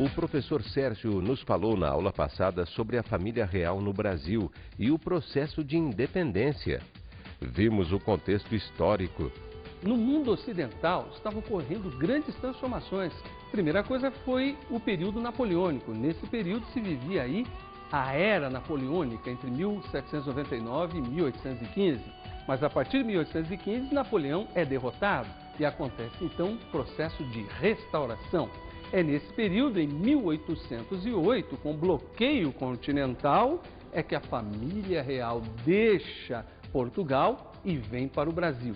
O professor Sérgio nos falou na aula passada sobre a família real no Brasil e o processo de independência. Vimos o contexto histórico. No mundo ocidental estavam ocorrendo grandes transformações. A primeira coisa foi o período napoleônico. Nesse período se vivia aí a era napoleônica entre 1799 e 1815. Mas a partir de 1815 Napoleão é derrotado e acontece então um processo de restauração. É nesse período, em 1808, com bloqueio continental, é que a família real deixa Portugal e vem para o Brasil.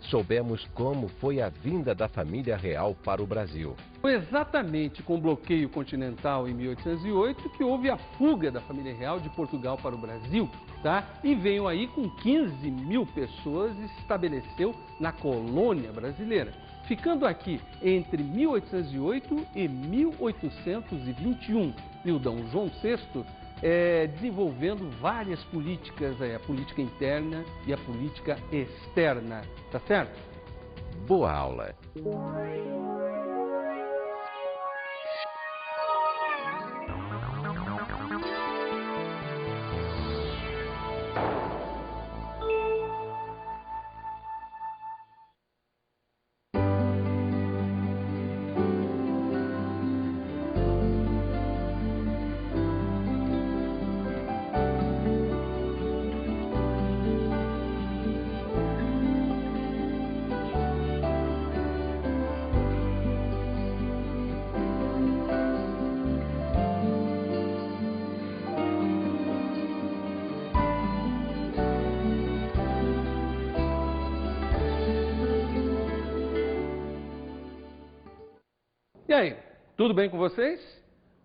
Soubemos como foi a vinda da família real para o Brasil. Foi exatamente com o bloqueio continental em 1808 que houve a fuga da família real de Portugal para o Brasil, tá? E veio aí com 15 mil pessoas e se estabeleceu na colônia brasileira, ficando aqui entre 1808 e 1821. E o Dom João VI desenvolvendo várias políticas, a política interna e a política externa, tá certo? Boa aula! E aí, tudo bem com vocês?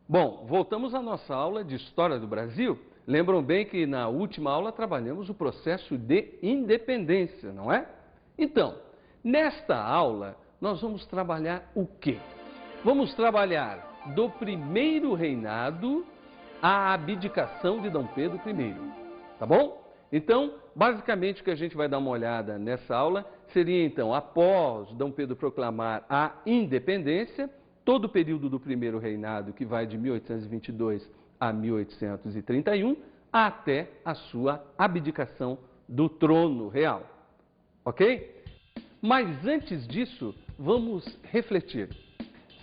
Bom, voltamos à nossa aula de História do Brasil. Lembram bem que na última aula trabalhamos o processo de independência, não é? Então, nesta aula nós vamos trabalhar o quê? Vamos trabalhar do primeiro reinado à abdicação de Dom Pedro I, tá bom? Então, basicamente o que a gente vai dar uma olhada nessa aula seria então, após Dom Pedro proclamar a independência, todo o período do primeiro reinado, que vai de 1822 a 1831, até a sua abdicação do trono real. Ok? Mas antes disso, vamos refletir.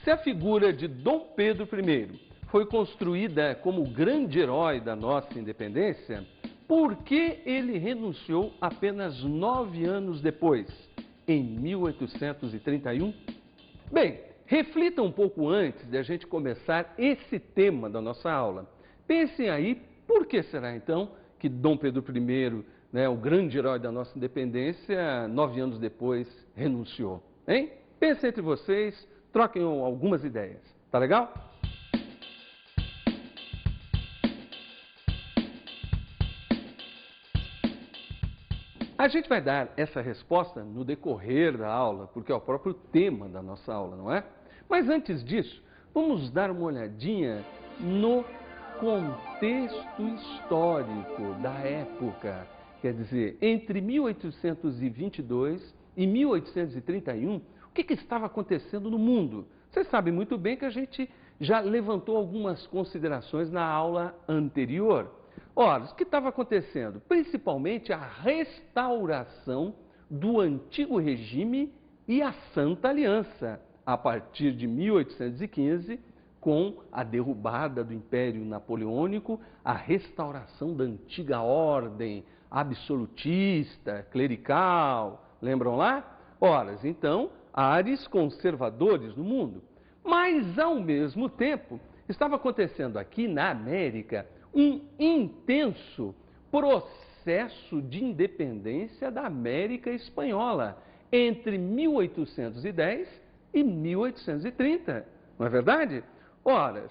Se a figura de Dom Pedro I foi construída como o grande herói da nossa independência, por que ele renunciou apenas 9 anos depois, em 1831? Bem, reflita um pouco antes de a gente começar esse tema da nossa aula. Pensem aí, por que será então que Dom Pedro I, o grande herói da nossa independência, 9 anos depois renunciou? Hein? Pensem entre vocês, troquem algumas ideias. Tá legal? A gente vai dar essa resposta no decorrer da aula, porque é o próprio tema da nossa aula, não é? Mas antes disso, vamos dar uma olhadinha no contexto histórico da época. Quer dizer, entre 1822 e 1831, o que estava acontecendo no mundo? Vocês sabem muito bem que a gente já levantou algumas considerações na aula anterior. Ora, o que estava acontecendo? Principalmente a restauração do antigo regime e a Santa Aliança, a partir de 1815, com a derrubada do Império Napoleônico, a restauração da antiga ordem absolutista, clerical, lembram lá? Ora, então, ares conservadores no mundo. Mas, ao mesmo tempo, estava acontecendo aqui na América um intenso processo de independência da América Espanhola entre 1810 e 1830, não é verdade? Ora,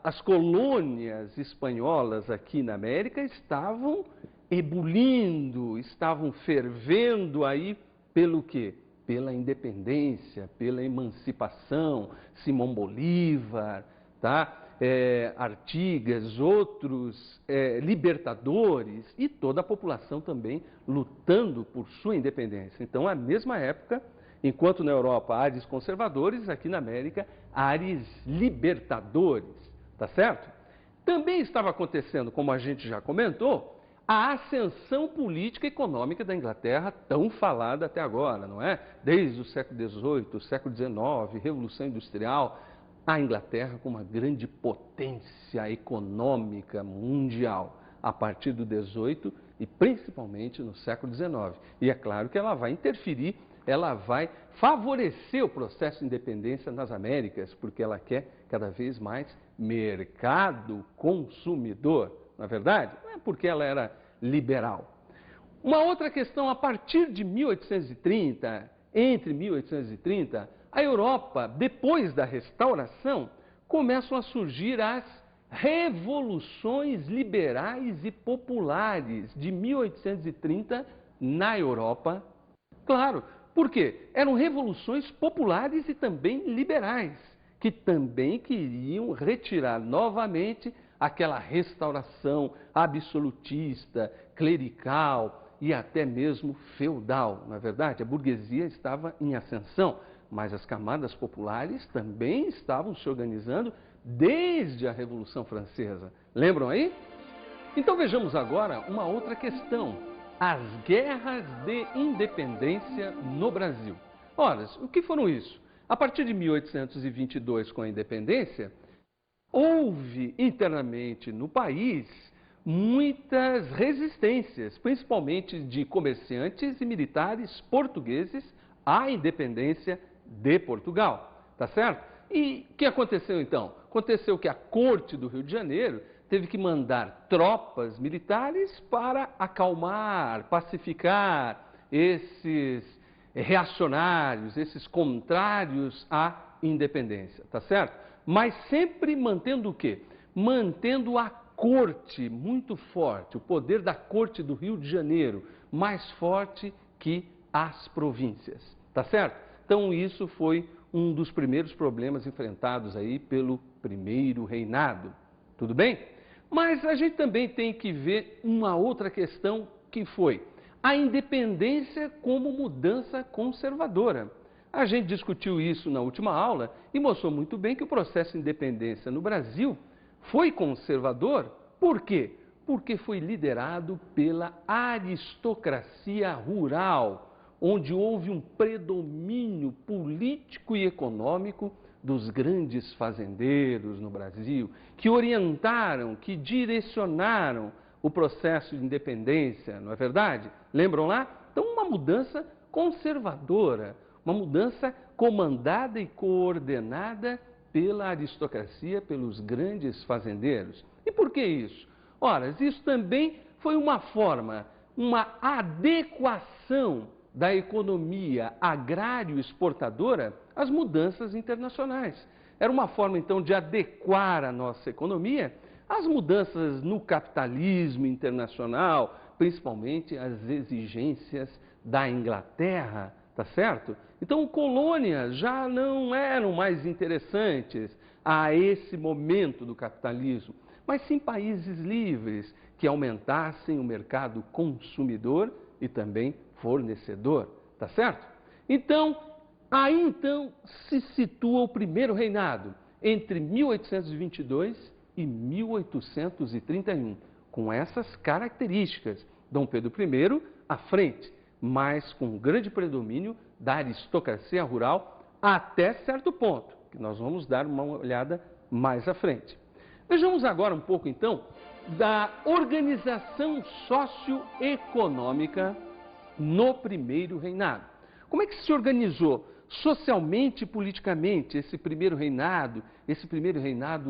as colônias espanholas aqui na América estavam ebulindo, estavam fervendo aí pelo quê? Pela independência, pela emancipação, Simão Bolívar, tá? Artigas, outros libertadores e toda a população também lutando por sua independência. Então, à mesma época, Enquanto na Europa ares conservadores, aqui na América ares libertadores, tá certo? Também estava acontecendo, como a gente já comentou, a ascensão política e econômica da Inglaterra, tão falada até agora, não é? Desde o século XVIII, século XIX, Revolução Industrial, a Inglaterra com uma grande potência econômica mundial a partir do XVIII e principalmente no século XIX. E é claro que ela vai interferir, ela vai favorecer o processo de independência nas Américas, porque ela quer cada vez mais mercado consumidor, não é verdade? Não é porque ela era liberal. Uma outra questão, a partir de 1830, entre 1830, a Europa, depois da restauração, começam a surgir as revoluções liberais e populares de 1830 na Europa. Claro, por quê? Eram revoluções populares e também liberais, que também queriam retirar novamente aquela restauração absolutista, clerical e até mesmo feudal. Na verdade, a burguesia estava em ascensão, mas as camadas populares também estavam se organizando desde a Revolução Francesa. Lembram aí? Então vejamos agora uma outra questão: as guerras de independência no Brasil. Ora, o que foram isso? A partir de 1822, com a independência, houve internamente no país muitas resistências, principalmente de comerciantes e militares portugueses à independência de Portugal, tá certo? E o que aconteceu então? Aconteceu que a corte do Rio de Janeiro teve que mandar tropas militares para acalmar, pacificar esses reacionários, esses contrários à independência, tá certo? Mas sempre mantendo o quê? Mantendo a corte muito forte, o poder da corte do Rio de Janeiro mais forte que as províncias, tá certo? Então isso foi um dos primeiros problemas enfrentados aí pelo primeiro reinado, tudo bem? Mas a gente também tem que ver uma outra questão que foi a independência como mudança conservadora. A gente discutiu isso na última aula e mostrou muito bem que o processo de independência no Brasil foi conservador. Por quê? Porque foi liderado pela aristocracia rural, onde houve um predomínio político e econômico dos grandes fazendeiros no Brasil, que orientaram, que direcionaram o processo de independência, não é verdade? Lembram lá? Então, uma mudança conservadora, uma mudança comandada e coordenada pela aristocracia, pelos grandes fazendeiros. E por que isso? Ora, isso também foi uma forma, uma adequação da economia agrário-exportadora às mudanças internacionais. Era uma forma, então, de adequar a nossa economia às mudanças no capitalismo internacional, principalmente às exigências da Inglaterra, tá certo? Então, colônias já não eram mais interessantes a esse momento do capitalismo, mas sim países livres que aumentassem o mercado consumidor e também fornecedor, tá certo? Então, aí se situa o primeiro reinado, entre 1822 e 1831, com essas características. Dom Pedro I à frente, mas com um grande predomínio da aristocracia rural até certo ponto, que nós vamos dar uma olhada mais à frente. Vejamos agora um pouco, então, da organização socioeconômica no primeiro reinado. Como é que se organizou socialmente e politicamente esse primeiro reinado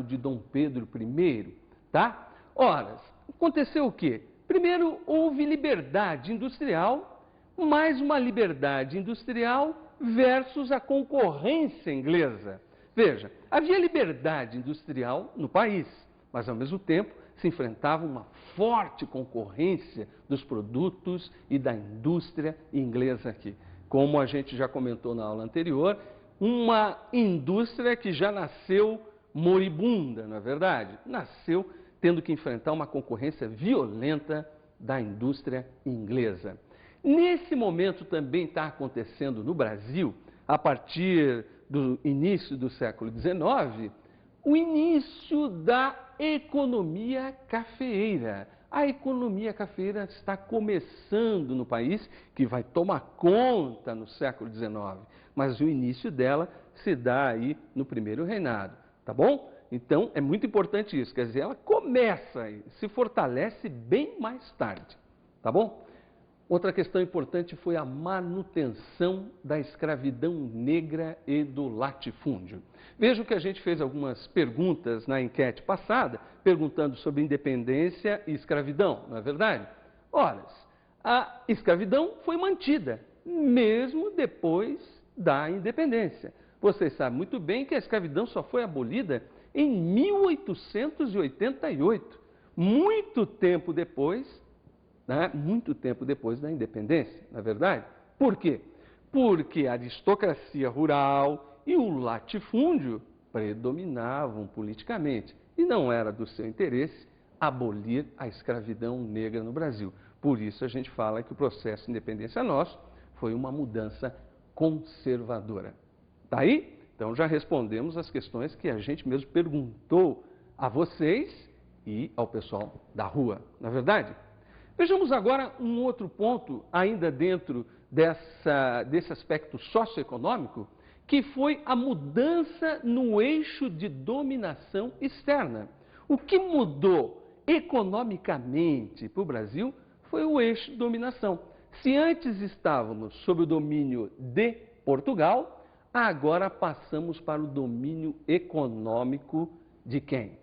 de Dom Pedro I, tá? Ora, aconteceu o quê? Primeiro, houve liberdade industrial, mais uma liberdade industrial versus a concorrência inglesa. Veja, havia liberdade industrial no país, mas ao mesmo tempo se enfrentava uma forte concorrência dos produtos e da indústria inglesa aqui. Como a gente já comentou na aula anterior, uma indústria que já nasceu moribunda, não é verdade? Nasceu tendo que enfrentar uma concorrência violenta da indústria inglesa. Nesse momento também está acontecendo no Brasil, a partir do início do século XIX, o início da economia cafeeira. A economia cafeeira está começando no país, que vai tomar conta no século XIX, mas o início dela se dá aí no primeiro reinado, tá bom? Então, é muito importante isso, quer dizer, ela começa e se fortalece bem mais tarde, tá bom? Outra questão importante foi a manutenção da escravidão negra e do latifúndio. Veja que a gente fez algumas perguntas na enquete passada, perguntando sobre independência e escravidão, não é verdade? Ora, a escravidão foi mantida, mesmo depois da independência. Vocês sabem muito bem que a escravidão só foi abolida em 1888, muito tempo depois da independência, não é verdade? Por quê? Porque a aristocracia rural e o latifúndio predominavam politicamente e não era do seu interesse abolir a escravidão negra no Brasil. Por isso a gente fala que o processo de independência nosso foi uma mudança conservadora. Tá aí? Então já respondemos as questões que a gente mesmo perguntou a vocês e ao pessoal da rua, não é verdade? Vejamos agora um outro ponto, ainda dentro desse aspecto socioeconômico, que foi a mudança no eixo de dominação externa. O que mudou economicamente para o Brasil foi o eixo de dominação. Se antes estávamos sob o domínio de Portugal, agora passamos para o domínio econômico de quem?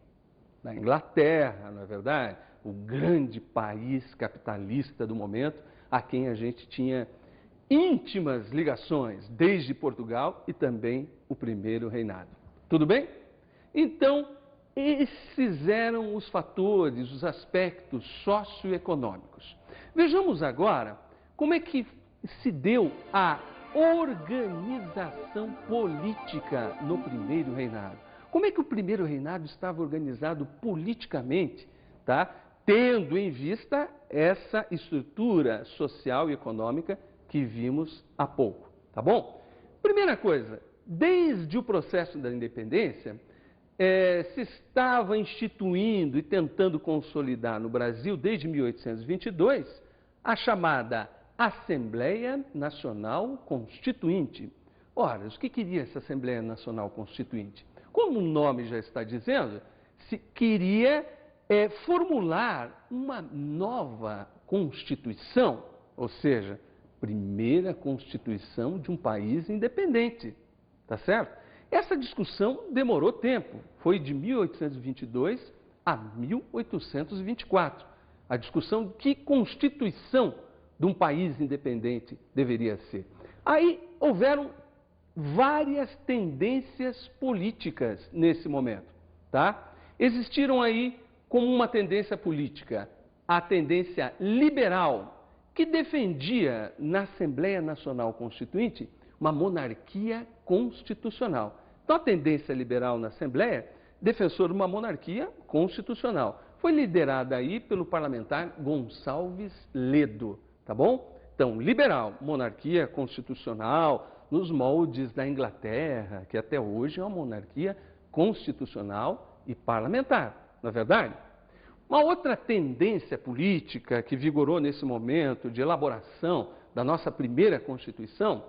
Da Inglaterra, não é verdade? O grande país capitalista do momento, a quem a gente tinha íntimas ligações, desde Portugal e também o primeiro reinado. Tudo bem? Então, esses eram os fatores, os aspectos socioeconômicos. Vejamos agora como é que se deu a organização política no primeiro reinado. Como é que o primeiro reinado estava organizado politicamente, tá? Tendo em vista essa estrutura social e econômica que vimos há pouco, tá bom? Primeira coisa, desde o processo da independência, se estava instituindo e tentando consolidar no Brasil, desde 1822, a chamada Assembleia Nacional Constituinte. Ora, o que queria essa Assembleia Nacional Constituinte? Como o nome já está dizendo, se queria formular uma nova Constituição, ou seja, primeira Constituição de um país independente, tá certo? Essa discussão demorou tempo, foi de 1822 a 1824, a discussão de que Constituição de um país independente deveria ser. Aí houveram várias tendências políticas nesse momento, tá? Existiram aí como uma tendência política a tendência liberal, que defendia na Assembleia Nacional Constituinte uma monarquia constitucional. Então a tendência liberal na Assembleia, defensor de uma monarquia constitucional, foi liderada aí pelo parlamentar Gonçalves Ledo, tá bom? Então, liberal, monarquia constitucional, nos moldes da Inglaterra, que até hoje é uma monarquia constitucional e parlamentar, não é verdade? Uma outra tendência política que vigorou nesse momento de elaboração da nossa primeira Constituição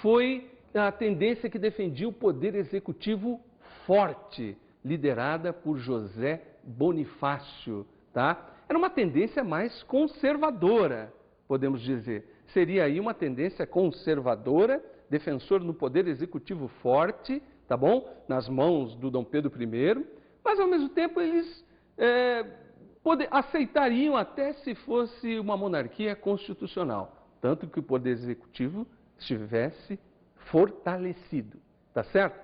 foi a tendência que defendia o poder executivo forte, liderada por José Bonifácio, tá? Era uma tendência mais conservadora, podemos dizer. Seria aí uma tendência conservadora, defensor do poder executivo forte, tá bom? Nas mãos do Dom Pedro I, mas ao mesmo tempo eles aceitariam até se fosse uma monarquia constitucional, tanto que o poder executivo estivesse fortalecido, tá certo?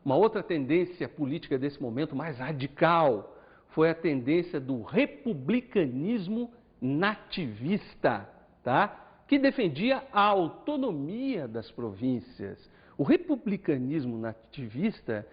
Uma outra tendência política desse momento mais radical foi a tendência do republicanismo nativista, tá? Que defendia a autonomia das províncias. O republicanismo nativista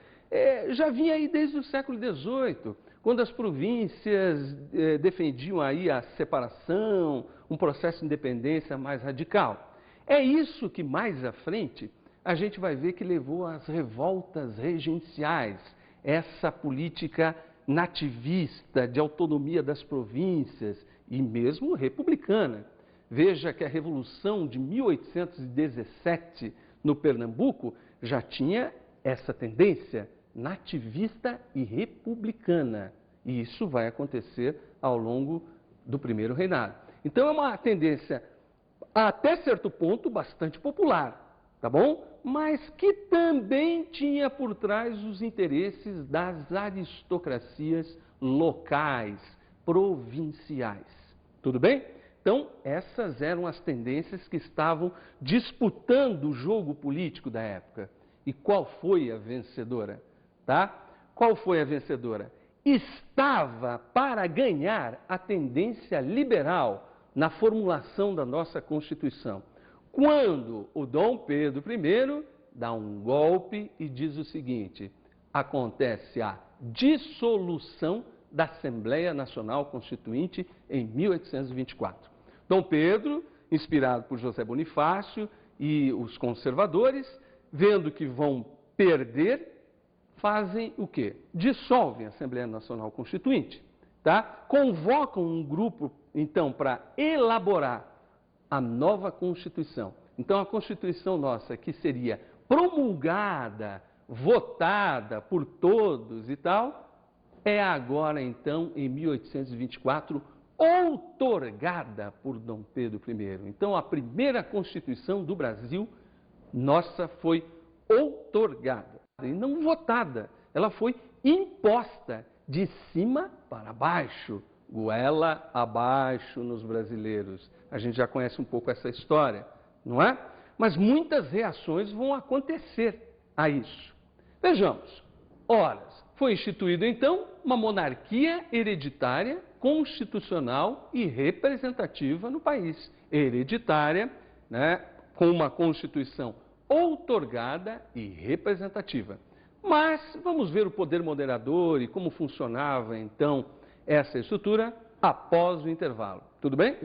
já vinha aí desde o século XVIII, quando as províncias defendiam aí a separação, um processo de independência mais radical. É isso que mais à frente a gente vai ver que levou às revoltas regenciais, essa política nativista de autonomia das províncias e mesmo republicana. Veja que a Revolução de 1817 no Pernambuco já tinha essa tendência nativista e republicana. E isso vai acontecer ao longo do primeiro reinado. Então é uma tendência, até certo ponto, bastante popular, tá bom? Mas que também tinha por trás os interesses das aristocracias locais, provinciais. Tudo bem? Então, essas eram as tendências que estavam disputando o jogo político da época. E qual foi a vencedora? Tá? Qual foi a vencedora? Estava para ganhar a tendência liberal na formulação da nossa Constituição. Quando o Dom Pedro I dá um golpe e diz o seguinte: acontece a dissolução da Assembleia Nacional Constituinte em 1824. Dom Pedro, inspirado por José Bonifácio e os conservadores, vendo que vão perder, fazem o quê? Dissolvem a Assembleia Nacional Constituinte, tá? Convocam um grupo, então, para elaborar a nova Constituição. Então, a Constituição nossa, que seria promulgada, votada por todos e tal, é agora, então, em 1824, outorgada por Dom Pedro I. Então, a primeira Constituição do Brasil, nossa, foi outorgada e não votada. Ela foi imposta de cima para baixo, goela abaixo nos brasileiros. A gente já conhece um pouco essa história, não é? Mas muitas reações vão acontecer a isso. Vejamos. Ora, foi instituída então uma monarquia hereditária, constitucional e representativa no país. Hereditária, né, com uma Constituição outorgada e representativa. Mas vamos ver o poder moderador e como funcionava então essa estrutura após o intervalo. Tudo bem?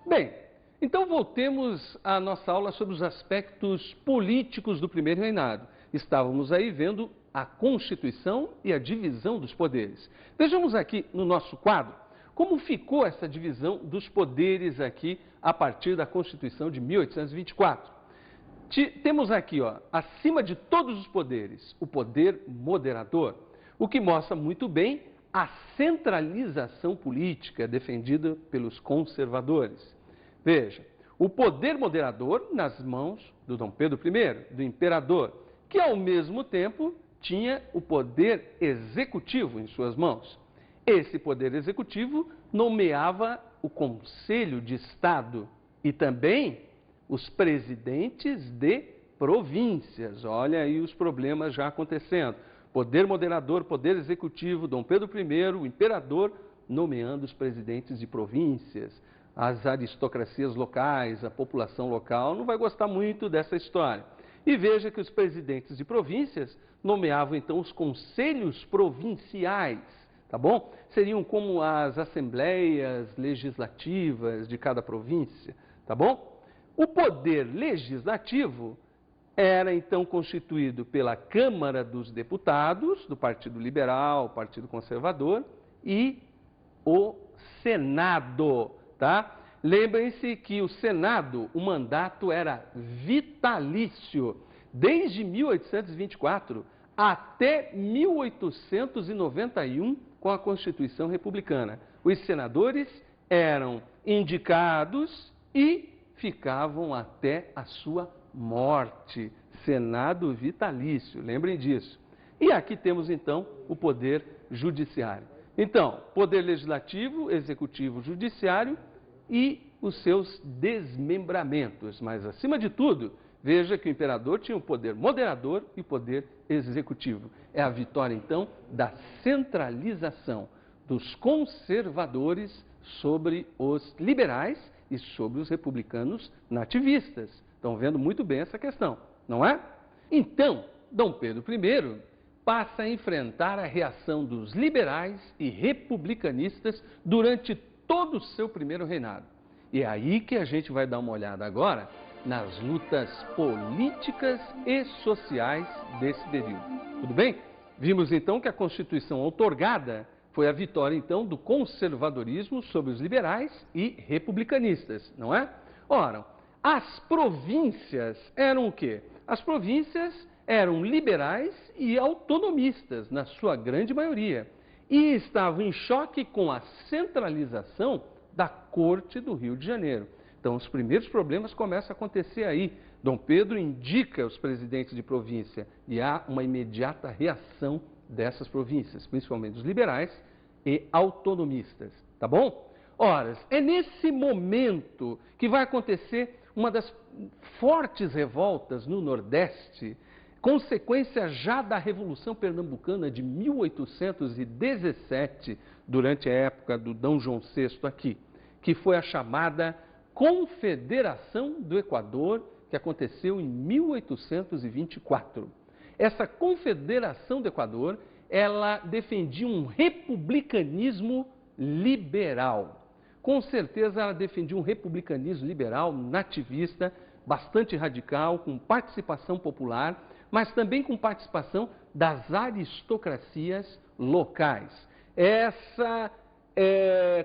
Bem, então voltemos à nossa aula sobre os aspectos políticos do primeiro reinado. Estávamos aí vendo a Constituição e a divisão dos poderes. Vejamos aqui no nosso quadro como ficou essa divisão dos poderes aqui a partir da Constituição de 1824. Temos aqui, ó, acima de todos os poderes, o poder moderador, o que mostra muito bem a centralização política defendida pelos conservadores. Veja, o poder moderador nas mãos do Dom Pedro I, do imperador, que ao mesmo tempo tinha o poder executivo em suas mãos. Esse poder executivo nomeava o Conselho de Estado e também os presidentes de províncias. Olha aí os problemas já acontecendo. Poder moderador, poder executivo, Dom Pedro I, o imperador, nomeando os presidentes de províncias. As aristocracias locais, a população local, não vai gostar muito dessa história. E veja que os presidentes de províncias nomeavam, então, os conselhos provinciais, tá bom? Seriam como as assembleias legislativas de cada província, tá bom? O poder legislativo era, então, constituído pela Câmara dos Deputados, do Partido Liberal, Partido Conservador, e o Senado, tá? Lembrem-se que o Senado, o mandato era vitalício, desde 1824 até 1891, com a Constituição Republicana. Os senadores eram indicados e ficavam até a sua morte. Senado vitalício, lembrem disso. E aqui temos, então, o poder judiciário. Então, poder legislativo, executivo, judiciário e os seus desmembramentos. Mas, acima de tudo, veja que o imperador tinha o poder moderador e o poder executivo. É a vitória, então, da centralização dos conservadores sobre os liberais e sobre os republicanos nativistas. Estão vendo muito bem essa questão, não é? Então, Dom Pedro I passa a enfrentar a reação dos liberais e republicanistas durante todo o seu primeiro reinado. E é aí que a gente vai dar uma olhada agora nas lutas políticas e sociais desse período. Tudo bem? Vimos então que a Constituição outorgada foi a vitória então do conservadorismo sobre os liberais e republicanistas, não é? Ora, as províncias eram o quê? As províncias eram liberais e autonomistas, na sua grande maioria, e estavam em choque com a centralização da Corte do Rio de Janeiro. Então, os primeiros problemas começam a acontecer aí. Dom Pedro indica os presidentes de província e há uma imediata reação dessas províncias, principalmente dos liberais e autonomistas, tá bom? Ora, é nesse momento que vai acontecer uma das fortes revoltas no Nordeste, consequência já da Revolução Pernambucana de 1817, durante a época do D. João VI aqui, que foi a chamada Confederação do Equador, que aconteceu em 1824. Essa Confederação do Equador, ela defendia um republicanismo liberal. Com certeza ela defendia um republicanismo liberal, nativista, bastante radical, com participação popular, mas também com participação das aristocracias locais. Essa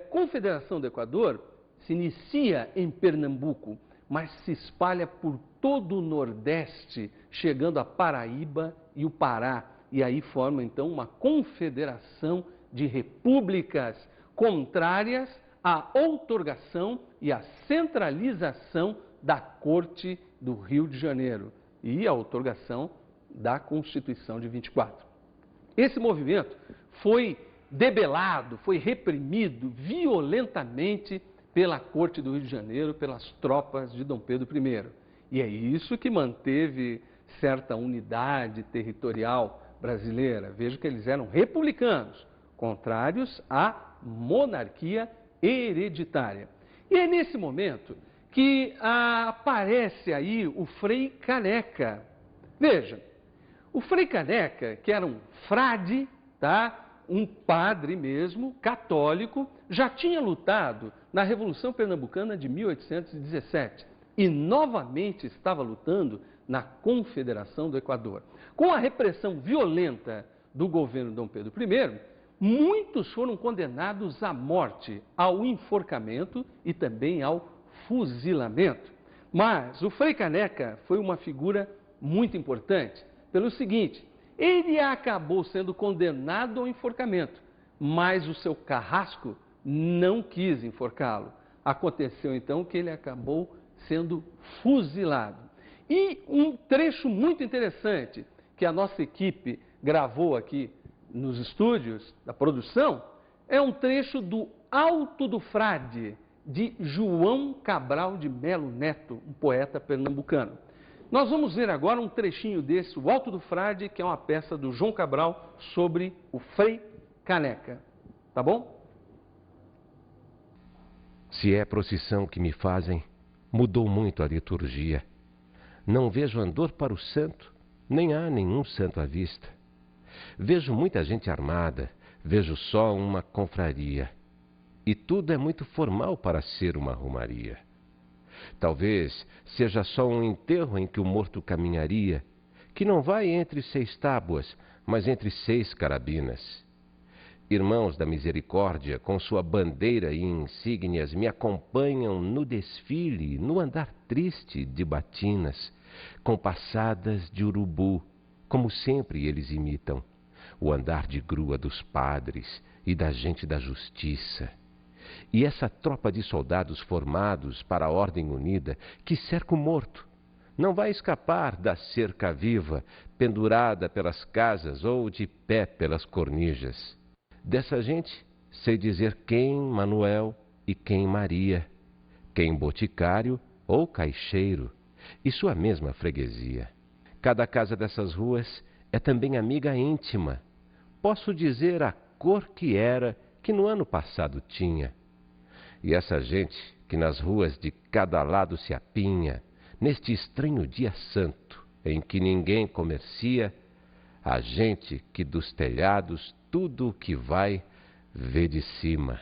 Confederação do Equador se inicia em Pernambuco, mas se espalha por todo o Nordeste, chegando a Paraíba e o Pará. E aí forma então uma confederação de repúblicas contrárias à outorgação e à centralização da Corte do Rio de Janeiro e a outorgação da Constituição de 24. Esse movimento foi debelado, foi reprimido violentamente pela Corte do Rio de Janeiro, pelas tropas de Dom Pedro I. E é isso que manteve certa unidade territorial brasileira. Veja que eles eram republicanos, contrários à monarquia hereditária. E é nesse momento que aparece aí o Frei Caneca. Veja, o Frei Caneca, que era um frade, tá? Um padre mesmo, católico, já tinha lutado na Revolução Pernambucana de 1817 e novamente estava lutando na Confederação do Equador. Com a repressão violenta do governo Dom Pedro I, muitos foram condenados à morte, ao enforcamento e também ao fuzilamento. Mas o Frei Caneca foi uma figura muito importante pelo seguinte: ele acabou sendo condenado ao enforcamento, mas o seu carrasco não quis enforcá-lo. Aconteceu então que ele acabou sendo fuzilado. E um trecho muito interessante que a nossa equipe gravou aqui nos estúdios da produção é um trecho do Alto do Frade, de João Cabral de Melo Neto, um poeta pernambucano. Nós vamos ver agora um trechinho desse, o Alto do Frade, que é uma peça do João Cabral sobre o Frei Caneca. Tá bom? Se é procissão que me fazem, mudou muito a liturgia. Não vejo andor para o santo, nem há nenhum santo à vista. Vejo muita gente armada, vejo só uma confraria. E tudo é muito formal para ser uma romaria. Talvez seja só um enterro em que o morto caminharia, que não vai entre 6 tábuas, mas entre 6 carabinas. Irmãos da misericórdia, com sua bandeira e insígnias, me acompanham no desfile, no andar triste de batinas, com passadas de urubu, como sempre eles imitam, o andar de grua dos padres e da gente da justiça. E essa tropa de soldados formados para a ordem unida, que cerca o morto, não vai escapar da cerca viva, pendurada pelas casas ou de pé pelas cornijas. Dessa gente sei dizer quem Manuel e quem Maria, quem boticário ou caixeiro, e sua mesma freguesia. Cada casa dessas ruas é também amiga íntima. Posso dizer a cor que era, que no ano passado tinha. E essa gente que nas ruas de cada lado se apinha, neste estranho dia santo, em que ninguém comercia, a gente que dos telhados tudo o que vai vê de cima.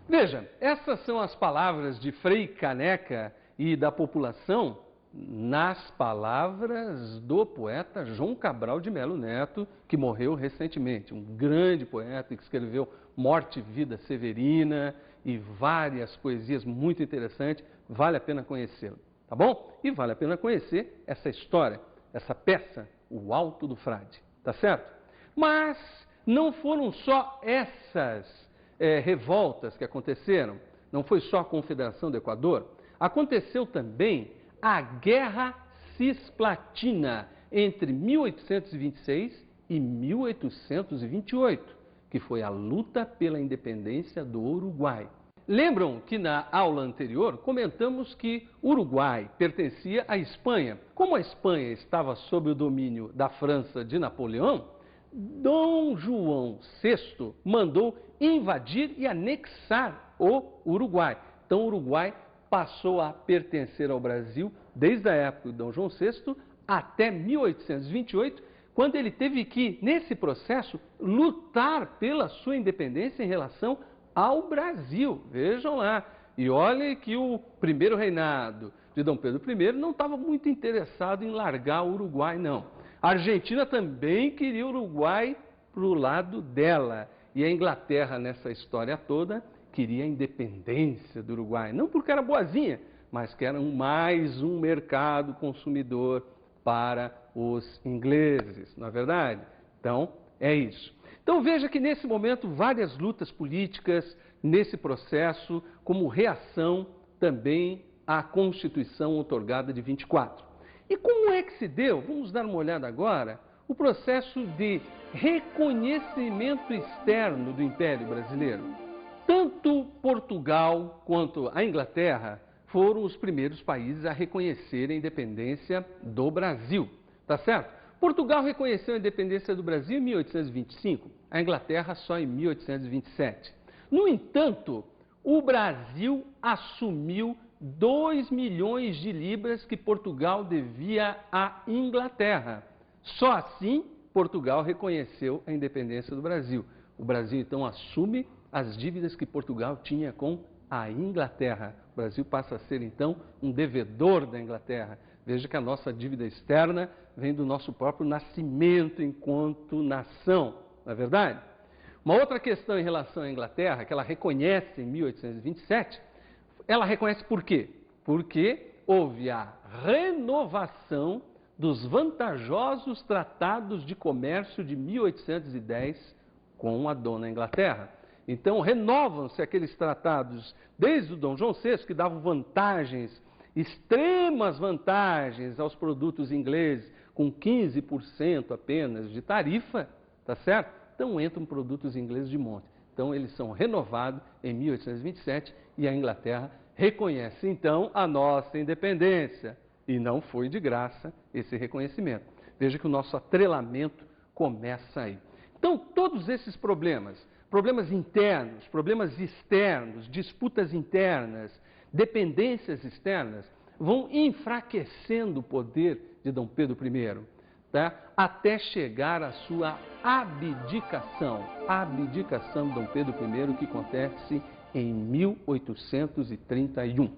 Veja, essas são as palavras de Frei Caneca e da população nas palavras do poeta João Cabral de Melo Neto, que morreu recentemente, um grande poeta que escreveu Morte e Vida Severina e várias poesias muito interessantes, vale a pena conhecê-lo, tá bom? E vale a pena conhecer essa história, essa peça, O Alto do Frade, tá certo? Mas não foram só essas revoltas que aconteceram, não foi só a Confederação do Equador, aconteceu também a Guerra Cisplatina entre 1826 e 1828, que foi a luta pela independência do Uruguai. Lembram que na aula anterior comentamos que o Uruguai pertencia à Espanha. Como a Espanha estava sob o domínio da França de Napoleão, Dom João VI mandou invadir e anexar o Uruguai. Então o Uruguai passou a pertencer ao Brasil desde a época de Dom João VI até 1828, quando ele teve que, nesse processo, lutar pela sua independência em relação ao Brasil. Vejam lá. E olhem que o primeiro reinado de Dom Pedro I não estava muito interessado em largar o Uruguai, não. A Argentina também queria o Uruguai para o lado dela. E a Inglaterra, nessa história toda, queria a independência do Uruguai. Não porque era boazinha, mas que era mais um mercado consumidor para os ingleses, não é verdade? Então, é isso. Então veja que nesse momento várias lutas políticas nesse processo, como reação também à Constituição outorgada de 24. E como é que se deu? Vamos dar uma olhada agora. O processo de reconhecimento externo do Império Brasileiro. Tanto Portugal quanto a Inglaterra foram os primeiros países a reconhecer a independência do Brasil, tá certo? Portugal reconheceu a independência do Brasil em 1825, a Inglaterra só em 1827. No entanto, o Brasil assumiu 2 milhões de libras que Portugal devia à Inglaterra. Só assim, Portugal reconheceu a independência do Brasil. O Brasil, então, assume as dívidas que Portugal tinha com a Inglaterra. O Brasil passa a ser, então, um devedor da Inglaterra. Veja que a nossa dívida externa vem do nosso próprio nascimento enquanto nação, não é verdade? Uma outra questão em relação à Inglaterra, que ela reconhece em 1827, ela reconhece por quê? Porque houve a renovação dos vantajosos tratados de comércio de 1810 com a dona Inglaterra. Então, renovam-se aqueles tratados desde o Dom João VI, que davam vantagens, extremas vantagens aos produtos ingleses, com 15% apenas de tarifa, tá certo? Então, entram produtos ingleses de monte. Então, eles são renovados em 1827 e a Inglaterra reconhece, então, a nossa independência. E não foi de graça esse reconhecimento. Veja que o nosso atrelamento começa aí. Então, todos esses problemas, problemas internos, problemas externos, disputas internas, dependências externas, vão enfraquecendo o poder de Dom Pedro I, tá? Até chegar à sua abdicação. A abdicação de Dom Pedro I, que acontece em 1831.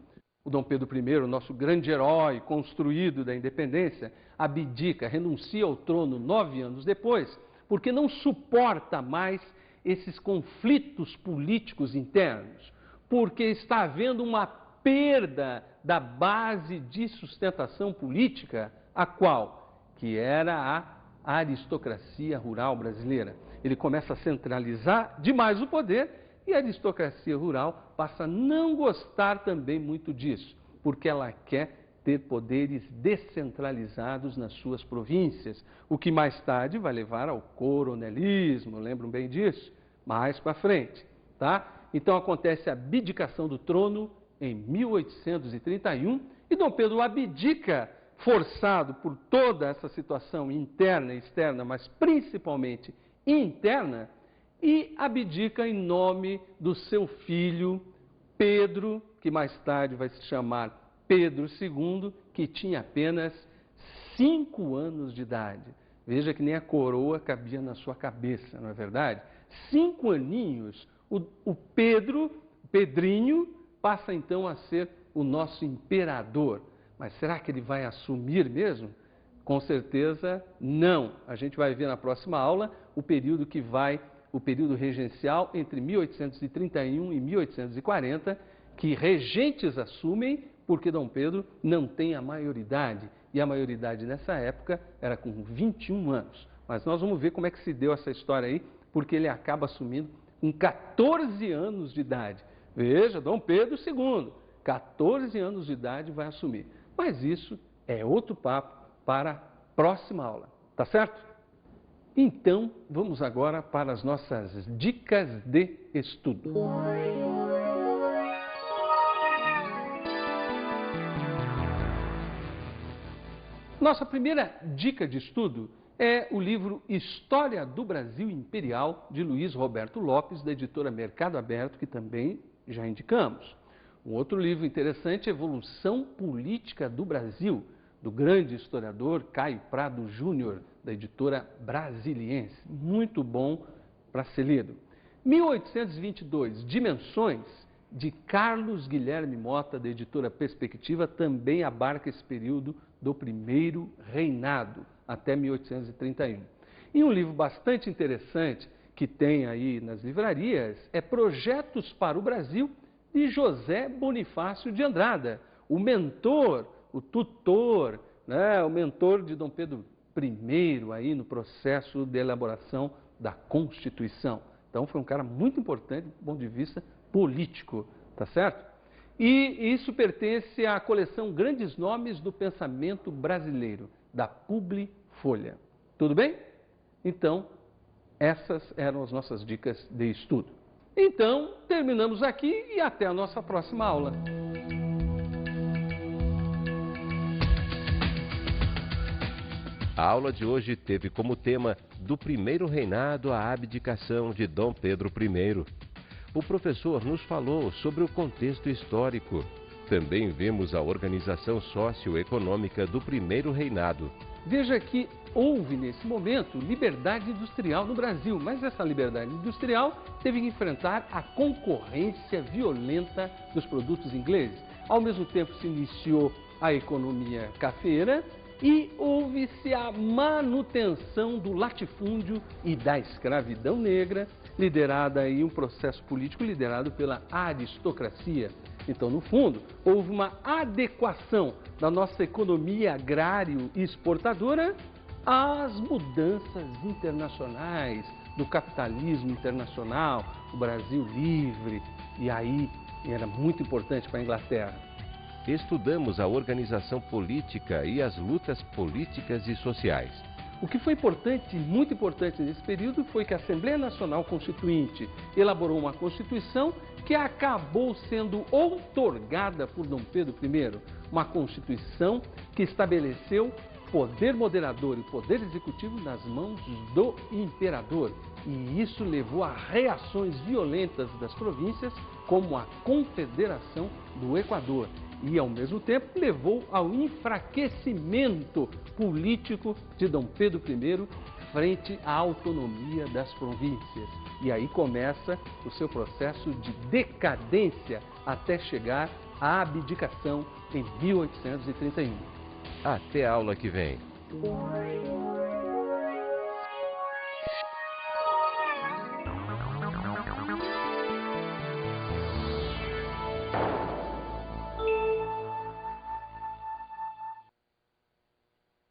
O Dom Pedro I, o nosso grande herói construído da independência, abdica, renuncia ao trono 9 anos depois, porque não suporta mais esses conflitos políticos internos, porque está havendo uma perda da base de sustentação política, a qual? Que era a aristocracia rural brasileira. Ele começa a centralizar demais o poder e a aristocracia rural passa a não gostar também muito disso, porque ela quer ter poderes descentralizados nas suas províncias, o que mais tarde vai levar ao coronelismo, lembram bem disso? Mais para frente, tá? então acontece a abdicação do trono em 1831 e Dom Pedro abdica, forçado por toda essa situação interna e externa, mas principalmente interna, e abdica em nome do seu filho Pedro, que mais tarde vai se chamar Pedro II, que tinha apenas 5 anos de idade. Veja que nem a coroa cabia na sua cabeça, não é verdade? 5 aninhos, o Pedrinho, passa então a ser o nosso imperador. Mas será que ele vai assumir mesmo? Com certeza não. A gente vai ver na próxima aula o período regencial entre 1831 e 1840, que regentes assumem porque Dom Pedro não tem a maioridade. E a maioridade nessa época era com 21 anos. Mas nós vamos ver como é que se deu essa história aí, porque ele acaba assumindo com 14 anos de idade. Veja, Dom Pedro II, 14 anos de idade vai assumir. Mas isso é outro papo para a próxima aula, tá certo? Então, vamos agora para as nossas dicas de estudo. Nossa primeira dica de estudo é o livro História do Brasil Imperial, de Luiz Roberto Lopes, da editora Mercado Aberto, que também já indicamos. Um outro livro interessante é Evolução Política do Brasil, do grande historiador Caio Prado Júnior, da editora Brasiliense. Muito bom para ser lido. 1822, Dimensões, de Carlos Guilherme Mota, da editora Perspectiva, também abarca esse período do primeiro reinado, até 1831. E um livro bastante interessante que tem aí nas livrarias é Projetos para o Brasil, de José Bonifácio de Andrada, o mentor, o tutor, né, o mentor de Dom Pedro I aí no processo de elaboração da Constituição. Então foi um cara muito importante do ponto de vista político, tá certo? E isso pertence à coleção Grandes Nomes do Pensamento Brasileiro, da Publifolha. Tudo bem? Então, essas eram as nossas dicas de estudo. Então, terminamos aqui e até a nossa próxima aula. A aula de hoje teve como tema do primeiro reinado à abdicação de Dom Pedro I. O professor nos falou sobre o contexto histórico. Também vimos a organização socioeconômica do primeiro reinado. Veja que houve, nesse momento, liberdade industrial no Brasil, mas essa liberdade industrial teve que enfrentar a concorrência violenta dos produtos ingleses. Ao mesmo tempo se iniciou a economia cafeira e houve-se a manutenção do latifúndio e da escravidão negra, liderada aí um processo político liderado pela aristocracia. Então, no fundo, houve uma adequação da nossa economia agrário e exportadora às mudanças internacionais, do capitalismo internacional, o Brasil livre, e aí era muito importante para a Inglaterra. Estudamos a organização política e as lutas políticas e sociais. O que foi importante, muito importante nesse período, foi que a Assembleia Nacional Constituinte elaborou uma Constituição que acabou sendo outorgada por Dom Pedro I. Uma Constituição que estabeleceu poder moderador e poder executivo nas mãos do imperador. E isso levou a reações violentas das províncias, como a Confederação do Equador. E, ao mesmo tempo, levou ao enfraquecimento político de Dom Pedro I frente à autonomia das províncias. E aí começa o seu processo de decadência até chegar à abdicação em 1831. Até a aula que vem.